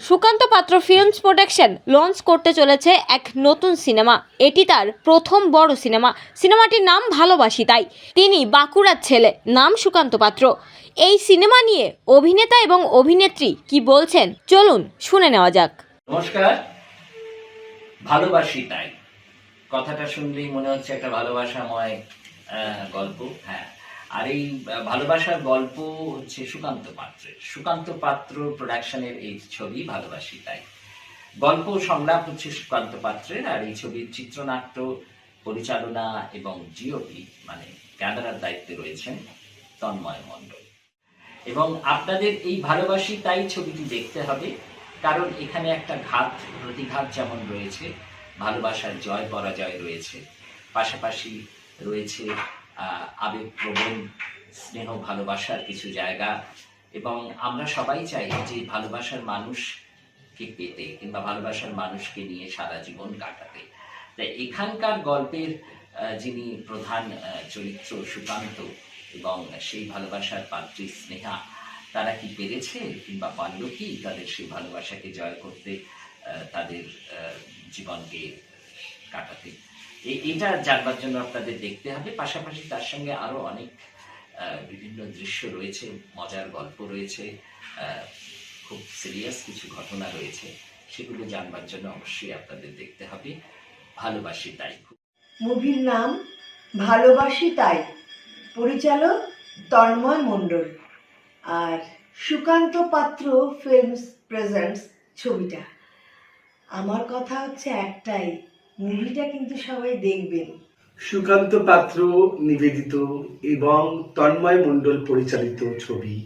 সুকান্ত পাত্র films production launch করতে চলেছে এক নতুন সিনেমা। এটি তার প্রথম বড় সিনেমা। সিনেমাটির নাম ভালোবাসি তাই। তিনি বাঁকুড়ার ছেলে, নাম সুকান্ত পাত্র। এই সিনেমা নিয়ে অভিনেতা এবং অভিনেত্রী কি বলছেন চলুন শুনে নেওয়া যাক। নমস্কার। ভালোবাসি তাই কথাটা শুনলেই মনে হচ্ছে একটা ভালোবাসাময় গল্প। হ্যাঁ, আর এই ভালোবাসার গল্প হচ্ছে সুকান্ত পাত্র প্রোডাকশনের এই ছবি ভালোবাসি তাই। গল্প সংলাপ হচ্ছে সুকান্ত পাত্রের, আর এই ছবির চিত্রনাট্য, পরিচালনা এবং জিওপি মানে ক্যামেরার দায়িত্বে রয়েছেন তন্ময় মণ্ডল। এবং আপনাদের এই ভালোবাসি তাই ছবিটি দেখতে হবে, কারণ এখানে একটা ঘাত প্রতিঘাত যেমন রয়েছে, ভালোবাসার জয় পরাজয় রয়েছে, পাশাপাশি রয়েছে আবেগপ্রবণ স্নেহ ভালোবাসার কিছু জায়গা। এবং আমরা সবাই চাই যে ভালোবাসার মানুষকে পেতে কিংবা ভালোবাসার মানুষকে নিয়ে সারা জীবন কাটাতে। তাই এখানকার গল্পের যিনি প্রধান চরিত্র সুকান্ত এবং সেই ভালোবাসার পাত্রী স্নেহা, তারা কি পেরেছে কিংবা পারল কি তাদের সেই ভালোবাসাকে জয় করতে, তাদের জীবনকে কাটাতে, এটা জানবার জন্য আপনাদের দেখতে হবে। পাশাপাশি তার সঙ্গে আরো অনেক বিভিন্ন দৃশ্য রয়েছে, মজার গল্প রয়েছে, খুব সিরিয়াস কিছু ঘটনা রয়েছে, সেগুলো জানবার জন্য অবশ্যই আপনাদের দেখতে হবে ভালোবাসি তাই। মুভির নাম ভালোবাসি তাই, পরিচালক তন্ময় মণ্ডল, আর সুকান্ত পাত্র ফিল্মস প্রেজেন্টস ছবিটা। আমার কথা হচ্ছে একটাই, মুভিটা কিন্তু সবাই দেখবেন। সুকান্ত পাত্র নিবেদিত এবং তন্ময় মণ্ডল পরিচালিত ছবি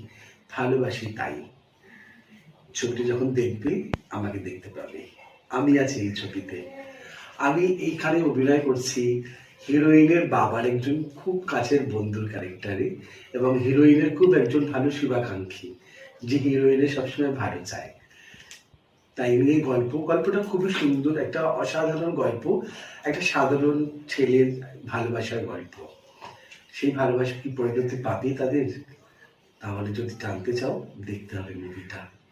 ভালোবাসি তাই। ছবিটি যখন দেখবে আমাকে দেখতে পাবে, আমি আছি এই ছবিতে। আমি এইখানে অভিনয় করছি হিরোইনের বাবার একজন খুব কাছের বন্ধুর ক্যারেক্টারে, এবং হিরোইনের খুব একজন ভালো শুভাকাঙ্ক্ষী, যে হিরোইনের সবসময় ভালো চায়। তাই নিয়ে গল্পটা খুবই সুন্দর, একটা অসাধারণ গল্প, একটা সাধারণ ছেলের ভালোবাসার গল্প। সেই ভালোবাসা কি পরিণতি পাবে তাদের? তাহলে যদি জানতে চাও দেখতে হবে মুভিটা।